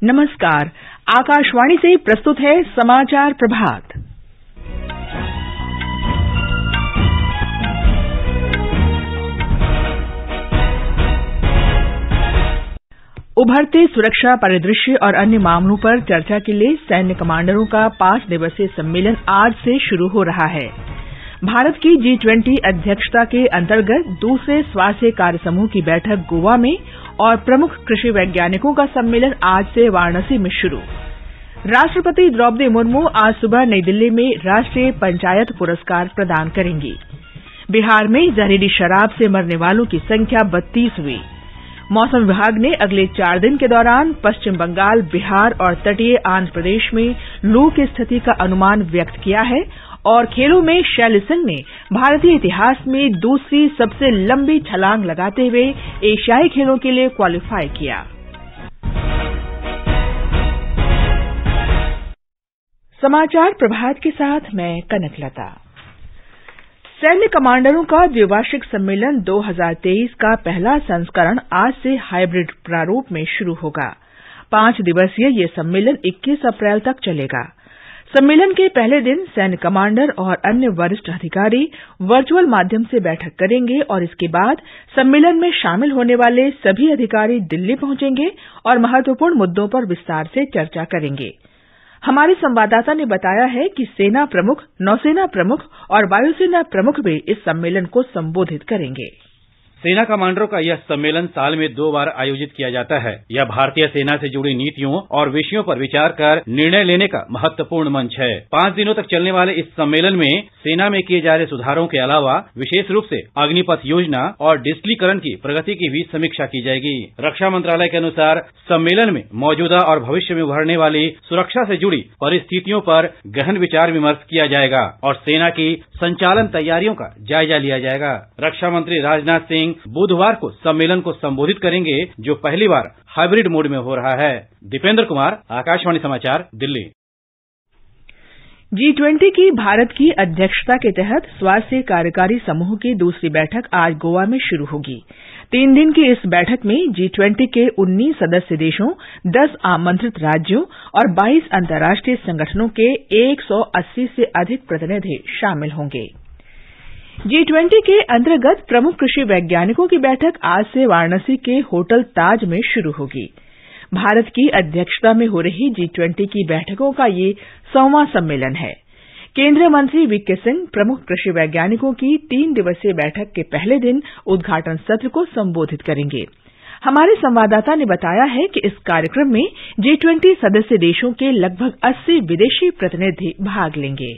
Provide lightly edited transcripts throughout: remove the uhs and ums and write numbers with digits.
नमस्कार। आकाशवाणी से प्रस्तुत है समाचार प्रभात। उभरते सुरक्षा परिदृश्य और अन्य मामलों पर चर्चा के लिए सैन्य कमांडरों का 5 दिवसीय सम्मेलन आज से शुरू हो रहा है। भारत की G20 अध्यक्षता के अंतर्गत दूसरे स्वास्थ्य कार्य समूह की बैठक गोवा में और प्रमुख कृषि वैज्ञानिकों का सम्मेलन आज से वाराणसी में शुरू। राष्ट्रपति द्रौपदी मुर्मू आज सुबह नई दिल्ली में राष्ट्रीय पंचायत पुरस्कार प्रदान करेंगी। बिहार में जहरीली शराब से मरने वालों की संख्या 32 हुई। मौसम विभाग ने अगले 4 दिन के दौरान पश्चिम बंगाल, बिहार और तटीय आंध्र प्रदेश में लू की स्थिति का अनुमान व्यक्त किया है। और खेलों में शैली सिंह ने भारतीय इतिहास में दूसरी सबसे लंबी छलांग लगाते हुए एशियाई खेलों के लिए क्वालीफाई किया। समाचार प्रभात के साथ मैं कनकलता। सैन्य कमांडरों का द्विवार्षिक सम्मेलन 2023 का पहला संस्करण आज से हाइब्रिड प्रारूप में शुरू होगा। 5 दिवसीय यह सम्मेलन 21 अप्रैल तक चलेगा। सम्मेलन के पहले दिन सैन्य कमांडर और अन्य वरिष्ठ अधिकारी वर्चुअल माध्यम से बैठक करेंगे और इसके बाद सम्मेलन में शामिल होने वाले सभी अधिकारी दिल्ली पहुंचेंगे और महत्वपूर्ण मुद्दों पर विस्तार से चर्चा करेंगे। हमारे संवाददाता ने बताया है कि सेना प्रमुख, नौसेना प्रमुख और वायुसेना प्रमुख भी इस सम्मेलन को संबोधित करेंगे। सेना कमांडरों का यह सम्मेलन साल में 2 बार आयोजित किया जाता है। यह भारतीय सेना से जुड़ी नीतियों और विषयों पर विचार कर निर्णय लेने का महत्वपूर्ण मंच है। 5 दिनों तक चलने वाले इस सम्मेलन में सेना में किए जा रहे सुधारों के अलावा विशेष रूप से अग्निपथ योजना और डिजिटलीकरण की प्रगति की भी समीक्षा की जाएगी। रक्षा मंत्रालय के अनुसार सम्मेलन में मौजूदा और भविष्य में उभरने वाली सुरक्षा से जुड़ी परिस्थितियों पर गहन विचार विमर्श किया जाएगा और सेना की संचालन तैयारियों का जायजा लिया जाएगा। रक्षा मंत्री राजनाथ सिंह बुधवार को सम्मेलन को संबोधित करेंगे, जो पहली बार हाइब्रिड मोड में हो रहा है। दीपेंद्र कुमार, आकाशवाणी समाचार, दिल्ली। G20 की भारत की अध्यक्षता के तहत स्वास्थ्य कार्यकारी समूह की दूसरी बैठक आज गोवा में शुरू होगी। 3 दिन की इस बैठक में G20 के 19 सदस्य देशों, 10 आमंत्रित राज्यों और 22 अंतर्राष्ट्रीय संगठनों के 180 से अधिक प्रतिनिधि शामिल होंगे। G20 के अंतर्गत प्रमुख कृषि वैज्ञानिकों की बैठक आज से वाराणसी के होटल ताज में शुरू होगी। भारत की अध्यक्षता में हो रही G20 की बैठकों का ये 100वां सम्मेलन है। केंद्रीय मंत्री वीके सिंह प्रमुख कृषि वैज्ञानिकों की 3 दिवसीय बैठक के पहले दिन उद्घाटन सत्र को संबोधित करेंगे। हमारे संवाददाता ने बताया है कि इस कार्यक्रम में G20 सदस्य देशों के लगभग 80 विदेशी प्रतिनिधि भाग लेंगे।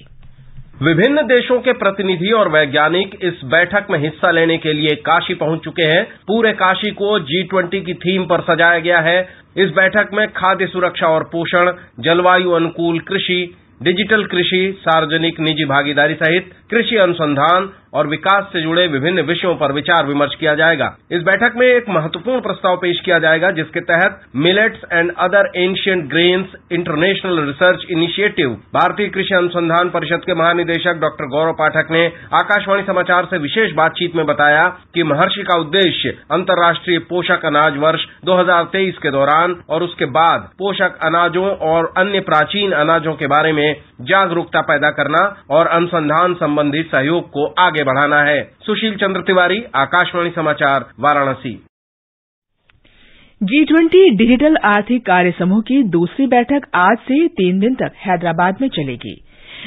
विभिन्न देशों के प्रतिनिधि और वैज्ञानिक इस बैठक में हिस्सा लेने के लिए काशी पहुंच चुके हैं। पूरे काशी को G20 की थीम पर सजाया गया है। इस बैठक में खाद्य सुरक्षा और पोषण, जलवायु अनुकूल कृषि, डिजिटल कृषि, सार्वजनिक निजी भागीदारी सहित कृषि अनुसंधान और विकास से जुड़े विभिन्न विषयों पर विचार विमर्श किया जाएगा। इस बैठक में एक महत्वपूर्ण प्रस्ताव पेश किया जाएगा, जिसके तहत millets and other ancient grains international research initiative भारतीय कृषि अनुसंधान परिषद के महानिदेशक डॉक्टर गौरव पाठक ने आकाशवाणी समाचार से विशेष बातचीत में बताया कि महर्षि का उद्देश्य अंतर्राष्ट्रीय पोषक अनाज वर्ष 2023 के दौरान और उसके बाद पोषक अनाजों और अन्य प्राचीन अनाजों के बारे में जागरूकता पैदा करना और अनुसंधान संबंधी सहयोग को आगे बढ़ाना है। सुशील चंद्र तिवारी, आकाशवाणी समाचार, वाराणसी। G20 डिजिटल आर्थिक कार्य समूह की दूसरी बैठक आज से 3 दिन तक हैदराबाद में चलेगी।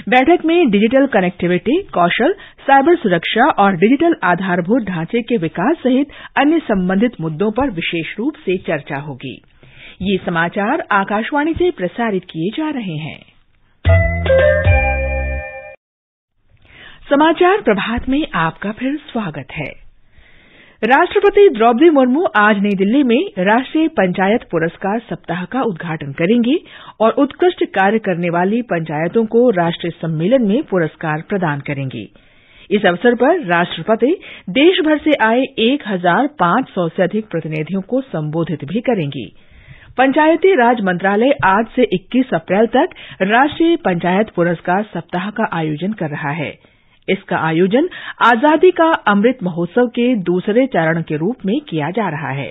बैठक में डिजिटल कनेक्टिविटी, कौशल, साइबर सुरक्षा और डिजिटल आधारभूत ढांचे के विकास सहित अन्य संबंधित मुद्दों पर विशेष रूप से चर्चा होगी। ये समाचार आकाशवाणी से प्रसारित किए जा रहे हैं। समाचार प्रभात में आपका फिर स्वागत है। राष्ट्रपति द्रौपदी मुर्मू आज नई दिल्ली में राष्ट्रीय पंचायत पुरस्कार सप्ताह का उद्घाटन करेंगी और उत्कृष्ट कार्य करने वाली पंचायतों को राष्ट्रीय सम्मेलन में पुरस्कार प्रदान करेंगी। इस अवसर पर राष्ट्रपति देश भर से आए 1500 से अधिक प्रतिनिधियों को संबोधित भी करेंगी। पंचायती राज मंत्रालय आज से 21 अप्रैल तक राष्ट्रीय पंचायत पुरस्कार सप्ताह का आयोजन कर रहा है। इसका आयोजन आजादी का अमृत महोत्सव के दूसरे चरण के रूप में किया जा रहा है।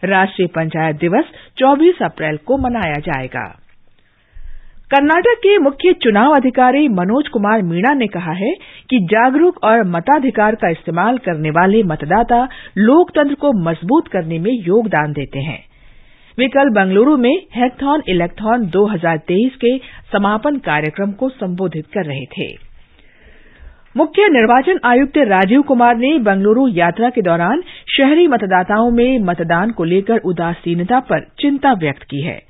राष्ट्रीय पंचायत दिवस 24 अप्रैल को मनाया जाएगा। कर्नाटक के मुख्य चुनाव अधिकारी मनोज कुमार मीणा ने कहा है कि जागरूक और मताधिकार का इस्तेमाल करने वाले मतदाता लोकतंत्र को मजबूत करने में योगदान देते हैं। वे कल बंगलुरु में हैकथॉन इलेक्थॉन 2023 के समापन कार्यक्रम को संबोधित कर रहे थे। मुख्य निर्वाचन आयुक्त राजीव कुमार ने बंगलुरु यात्रा के दौरान शहरी मतदाताओं में मतदान को लेकर उदासीनता पर चिंता व्यक्त की है।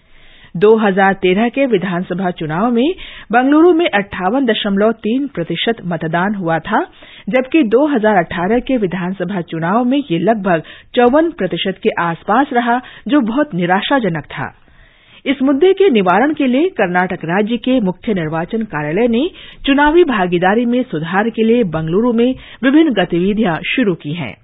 2013 के विधानसभा चुनाव में बंगलुरु में 58.3% मतदान हुआ था, जबकि 2018 के विधानसभा चुनाव में ये लगभग 54% के आसपास रहा, जो बहुत निराशाजनक था। इस मुद्दे के निवारण के लिए कर्नाटक राज्य के मुख्य निर्वाचन कार्यालय ने चुनावी भागीदारी में सुधार के लिए बंगलुरु में विभिन्न गतिविधियां शुरू की हैं।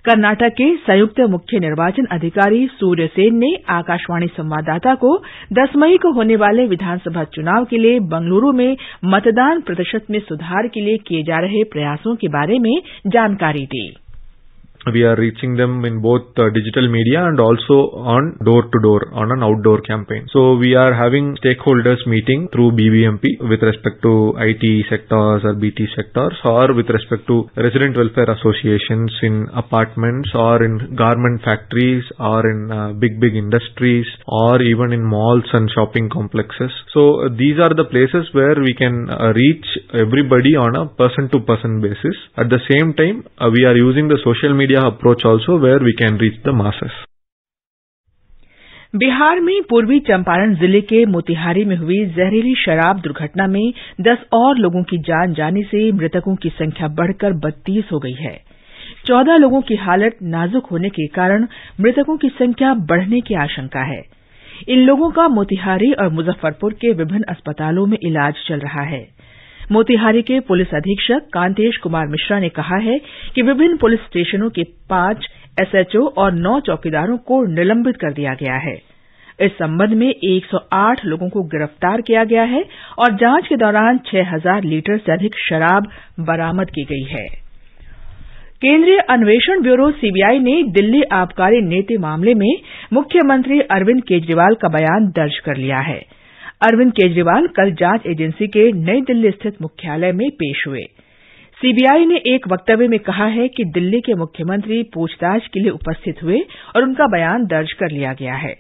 कर्नाटक के संयुक्त मुख्य निर्वाचन अधिकारी सूर्य सेन ने आकाशवाणी संवाददाता को 10 मई को होने वाले विधानसभा चुनाव के लिए बंगलुरु में मतदान प्रतिशत में सुधार के लिए किए जा रहे प्रयासों के बारे में जानकारी दी। We are reaching them in both digital media and also on door-to-door, on an outdoor campaign. So we are having stakeholders meeting through BBMP with respect to IT sectors or BT sectors, or with respect to resident welfare associations in apartments or in garment factories or in big industries or even in malls and shopping complexes. So these are the places where we can reach everybody on a person-to-person basis. At the same time, we are using the social media approach also where we can reach the masses. Bihar में पूर्वी चंपारण जिले के मोतिहारी में हुई जहरीली शराब दुर्घटना में 10 और लोगों की जान जाने से मृतकों की संख्या बढ़कर 32 हो गई है। 14 लोगों की हालत नाजुक होने के कारण मृतकों की संख्या बढ़ने की आशंका है। इन लोगों का मोतिहारी और मुजफ्फरपुर के विभिन्न अस्पतालों में इलाज चल रहा है। मोतिहारी के पुलिस अधीक्षक कांतेश कुमार मिश्रा ने कहा है कि विभिन्न पुलिस स्टेशनों के 5 एसएचओ और 9 चौकीदारों को निलंबित कर दिया गया है। इस संबंध में 108 लोगों को गिरफ्तार किया गया है और जांच के दौरान 6000 लीटर से अधिक शराब बरामद की गई है। केंद्रीय अन्वेषण ब्यूरो सीबीआई ने दिल्ली आबकारी नीति मामले में मुख्यमंत्री अरविंद केजरीवाल का बयान दर्ज कर लिया है। अरविंद केजरीवाल कल जांच एजेंसी के नई दिल्ली स्थित मुख्यालय में पेश हुए। सीबीआई ने एक वक्तव्य में कहा है कि दिल्ली के मुख्यमंत्री पूछताछ के लिए उपस्थित हुए और उनका बयान दर्ज कर लिया गया है।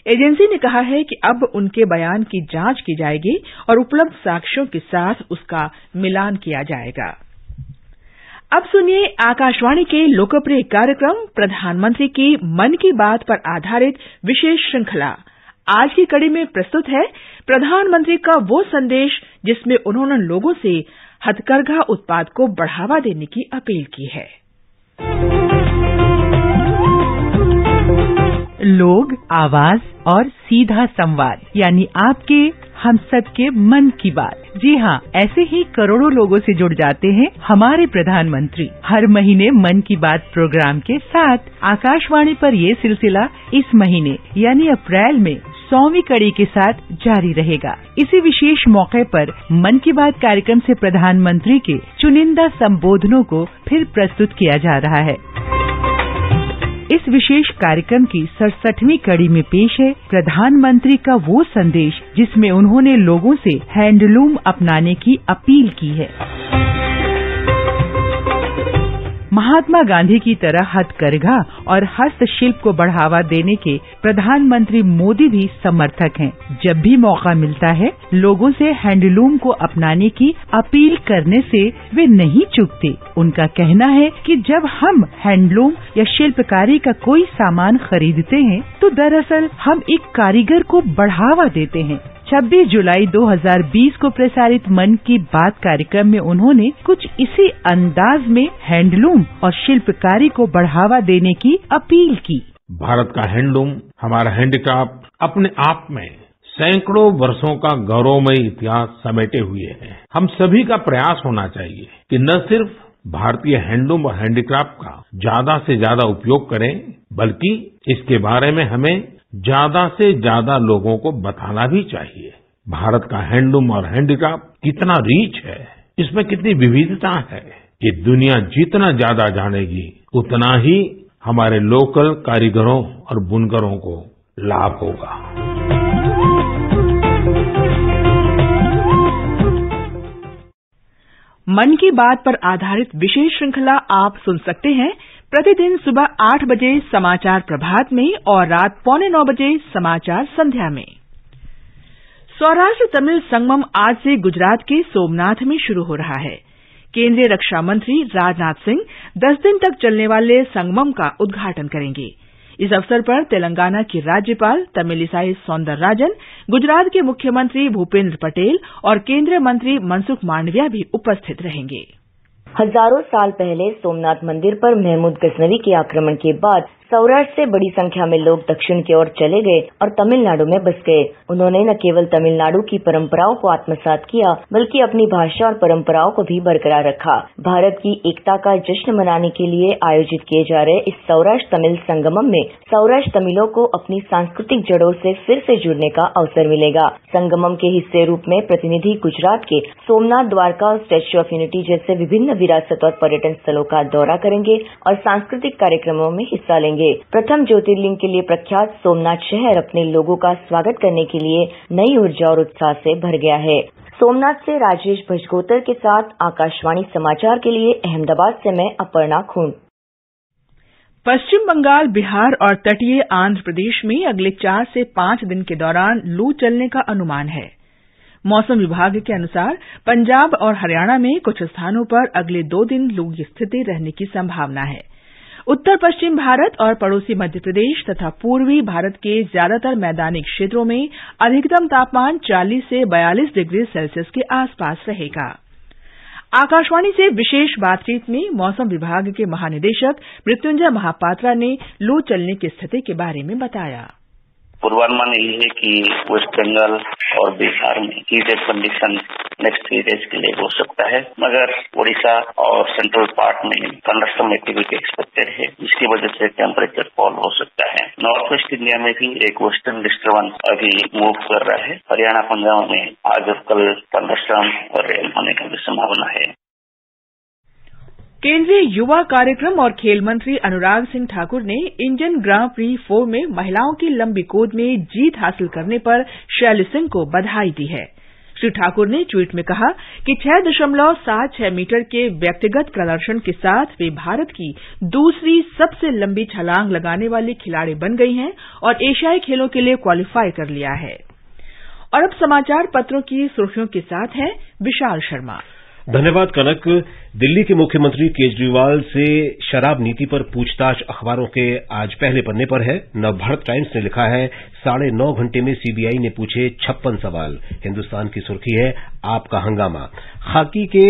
एजेंसी ने कहा है कि अब उनके बयान की जांच की जाएगी और उपलब्ध साक्ष्यों के साथ उसका मिलान किया जाएगा। अब सुनिए आकाशवाणी के लोकप्रिय कार्यक्रम प्रधानमंत्री की मन की बात पर आधारित विशेष श्रृंखला। आज की कड़ी में प्रस्तुत है प्रधानमंत्री का वो संदेश जिसमें उन्होंने लोगों से हथकरघा उत्पाद को बढ़ावा देने की अपील की है। लोग, आवाज और सीधा संवाद, यानी आपके हम सबके मन की बात। जी हाँ, ऐसे ही करोड़ों लोगों से जुड़ जाते हैं हमारे प्रधानमंत्री हर महीने मन की बात प्रोग्राम के साथ। आकाशवाणी पर ये सिलसिला इस महीने यानी अप्रैल में 100वीं कड़ी के साथ जारी रहेगा। इसी विशेष मौके पर मन की बात कार्यक्रम से प्रधानमंत्री के चुनिंदा संबोधनों को फिर प्रस्तुत किया जा रहा है। इस विशेष कार्यक्रम की 67वीं कड़ी में पेश है प्रधानमंत्री का वो संदेश जिसमें उन्होंने लोगों से हैंडलूम अपनाने की अपील की है। महात्मा गांधी की तरह हथकरघा और हस्तशिल्प को बढ़ावा देने के प्रधानमंत्री मोदी भी समर्थक हैं। जब भी मौका मिलता है, लोगों से हैंडलूम को अपनाने की अपील करने से वे नहीं चूकते। उनका कहना है कि जब हम हैंडलूम या शिल्पकारी का कोई सामान खरीदते हैं, तो दरअसल हम एक कारीगर को बढ़ावा देते हैं। 26 जुलाई 2020 को प्रसारित मन की बात कार्यक्रम में उन्होंने कुछ इसी अंदाज में हैंडलूम और शिल्पकारी को बढ़ावा देने की अपील की। भारत का हैंडलूम, हमारा हैंडीक्राफ्ट अपने आप में सैकड़ों वर्षों का गौरवमयी इतिहास समेटे हुए है। हम सभी का प्रयास होना चाहिए कि न सिर्फ भारतीय हैंडलूम और हैंडीक्राफ्ट का ज्यादा से ज्यादा उपयोग करें, बल्कि इसके बारे में हमें ज्यादा से ज्यादा लोगों को बताना भी चाहिए। भारत का हैंडलूम और हैंडीक्राफ्ट कितना रीच है, इसमें कितनी विविधता है, ये दुनिया जितना ज्यादा जानेगी उतना ही हमारे लोकल कारीगरों और बुनकरों को लाभ होगा। मन की बात पर आधारित विशेष श्रृंखला आप सुन सकते हैं प्रतिदिन सुबह 8 बजे समाचार प्रभात में और रात 8:45 बजे समाचार संध्या में। सौराष्ट्र तमिल संगमम आज से गुजरात के सोमनाथ में शुरू हो रहा है। केंद्रीय रक्षा मंत्री राजनाथ सिंह 10 दिन तक चलने वाले संगमम का उद्घाटन करेंगे। इस अवसर पर तेलंगाना की राज्यपाल तमिलिसाई सौंदरराजन, गुजरात के मुख्यमंत्री भूपेंद्र पटेल और केंद्रीय मंत्री मनसुख मांडविया भी उपस्थित रहेंगे। हजारों साल पहले सोमनाथ मंदिर पर महमूद गजनवी के आक्रमण के बाद सौराष्ट्र से बड़ी संख्या में लोग दक्षिण की ओर चले गए और तमिलनाडु में बस गए। उन्होंने न केवल तमिलनाडु की परंपराओं को आत्मसात किया बल्कि अपनी भाषा और परंपराओं को भी बरकरार रखा। भारत की एकता का जश्न मनाने के लिए आयोजित किए जा रहे इस सौराष्ट्र तमिल संगमम में सौराष्ट्र तमिलों को अपनी सांस्कृतिक जड़ों से फिर से जुड़ने का अवसर मिलेगा। संगमम के हिस्से रूप में प्रतिनिधि गुजरात के सोमनाथ, द्वारका और स्टैच्यू ऑफ यूनिटी जैसे विभिन्न विरासत और पर्यटन स्थलों का दौरा करेंगे और सांस्कृतिक कार्यक्रमों में हिस्सा लेंगे। प्रथम ज्योतिर्लिंग के लिए प्रख्यात सोमनाथ शहर अपने लोगों का स्वागत करने के लिए नई ऊर्जा और उत्साह से भर गया है। सोमनाथ से राजेश भजगोतर के साथ आकाशवाणी समाचार के लिए अहमदाबाद से मैं अपर्णा खून। पश्चिम बंगाल, बिहार और तटीय आंध्र प्रदेश में अगले 4 से 5 दिन के दौरान लू चलने का अनुमान है। मौसम विभाग के अनुसार पंजाब और हरियाणा में कुछ स्थानों पर अगले 2 दिन लू की स्थिति रहने की संभावना है। उत्तर पश्चिम भारत और पड़ोसी मध्य प्रदेश तथा पूर्वी भारत के ज्यादातर मैदानी क्षेत्रों में अधिकतम तापमान 40 से 42 डिग्री सेल्सियस के आसपास रहेगा। आकाशवाणी से विशेष बातचीत में मौसम विभाग के महानिदेशक मृत्युंजय महापात्रा ने लू चलने की स्थिति के बारे में बताया। पूर्वानुमान यही है कि वेस्ट बंगाल और बिहार में हीटेड कंडीशन नेक्स्ट 3 डेज के लिए हो सकता है, मगर उड़ीसा और सेंट्रल पार्ट में थंडरस्टॉर्म एक्टिविटी एक्सपेक्टेड है, जिसकी वजह से टेम्परेचर फॉल हो सकता है। नॉर्थ वेस्ट इंडिया में भी एक वेस्टर्न डिस्टर्बेंस अभी मूव कर रहा है। हरियाणा, पंजाब में आज और कल थंडरस्टॉर्म और रेन होने की भी संभावना है। केंद्रीय युवा कार्यक्रम और खेल मंत्री अनुराग सिंह ठाकुर ने इंडियन ग्रां प्री 4 में महिलाओं की लंबी कूद में जीत हासिल करने पर शैली सिंह को बधाई दी है। श्री ठाकुर ने ट्वीट में कहा कि 6.76 मीटर के व्यक्तिगत प्रदर्शन के साथ वे भारत की दूसरी सबसे लंबी छलांग लगाने वाली खिलाड़ी बन गई हैं और एशियाई खेलों के लिए क्वालीफाई कर लिया है। और अब समाचार पत्रों की सुर्खियों के साथ हैं विशाल शर्मा। धन्यवाद कनक। दिल्ली के मुख्यमंत्री केजरीवाल से शराब नीति पर पूछताछ अखबारों के आज पहले पन्ने पर है। नवभारत टाइम्स ने लिखा है 9.5 घंटे में सीबीआई ने पूछे 56 सवाल। हिंदुस्तान की सुर्खी है आपका हंगामा। खाकी के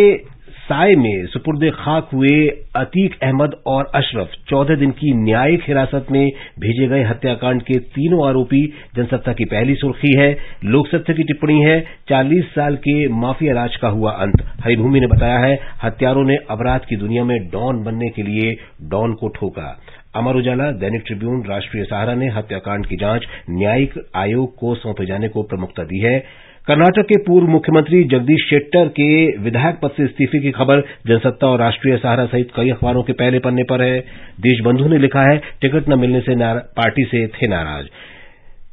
साय में सुपुर्दे खाक हुए अतीक अहमद और अशरफ 14 दिन की न्यायिक हिरासत में भेजे गए हत्याकांड के तीनों आरोपी। जनसत्ता की पहली सुर्खी है। लोकसत्ता की टिप्पणी है 40 साल के माफिया राज का हुआ अंत। हरिभूमि ने बताया है हत्यारों ने अपराध की दुनिया में डॉन बनने के लिए डॉन को ठोका। अमर उजाला, दैनिक ट्रिब्यून, राष्ट्रीय सहारा ने हत्याकांड की जांच न्यायिक आयोग को सौंपे जाने को प्रमुखता दी है। कर्नाटक के पूर्व मुख्यमंत्री जगदीश शेट्टर के विधायक पद से इस्तीफे की खबर जनसत्ता और राष्ट्रीय सहारा सहित कई अखबारों के पहले पन्ने पर है। देशबंधु ने लिखा है टिकट न मिलने से पार्टी से थे नाराज।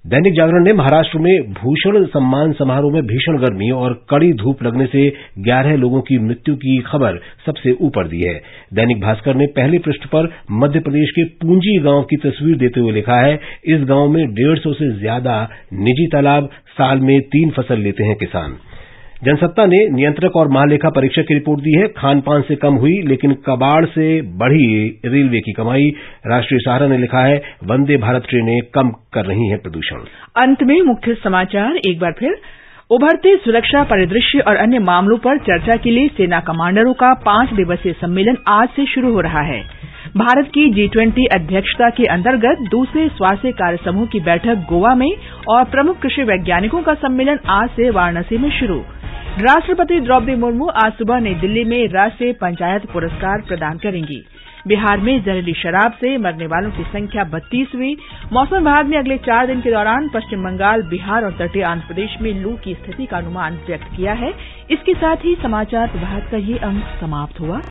दैनिक जागरण ने महाराष्ट्र में भूषण सम्मान समारोह में भीषण गर्मी और कड़ी धूप लगने से 11 लोगों की मृत्यु की खबर सबसे ऊपर दी है। दैनिक भास्कर ने पहले पृष्ठ पर मध्य प्रदेश के पूंजी गांव की तस्वीर देते हुए लिखा है इस गांव में 150 से ज्यादा निजी तालाब, साल में 3 फसल लेते हैं किसान। जनसत्ता ने नियंत्रक और महालेखा परीक्षक की रिपोर्ट दी है खान पान से कम हुई लेकिन कबाड़ से बढ़ी रेलवे की कमाई। राष्ट्रीय सहारा ने लिखा है वंदे भारत ट्रेनें कम कर रही हैं प्रदूषण। अंत में मुख्य समाचार एक बार फिर। उभरते सुरक्षा परिदृश्य और अन्य मामलों पर चर्चा के लिए सेना कमांडरों का 5 दिवसीय सम्मेलन आज से शुरू हो रहा है। भारत की G20 अध्यक्षता के अंतर्गत दूसरे स्वास्थ्य कार्य समूह की बैठक गोवा में और प्रमुख कृषि वैज्ञानिकों का सम्मेलन आज से वाराणसी में शुरू। राष्ट्रपति द्रौपदी मुर्मू आज सुबह नई दिल्ली में राष्ट्रीय पंचायत पुरस्कार प्रदान करेंगी। बिहार में जहरीली शराब से मरने वालों की संख्या 32 हुई। मौसम विभाग ने अगले 4 दिन के दौरान पश्चिम बंगाल, बिहार और तटीय आंध्र प्रदेश में लू की स्थिति का अनुमान व्यक्त किया है। इसके साथ ही समाचार प्रभात का ये अंक समाप्त हुआ।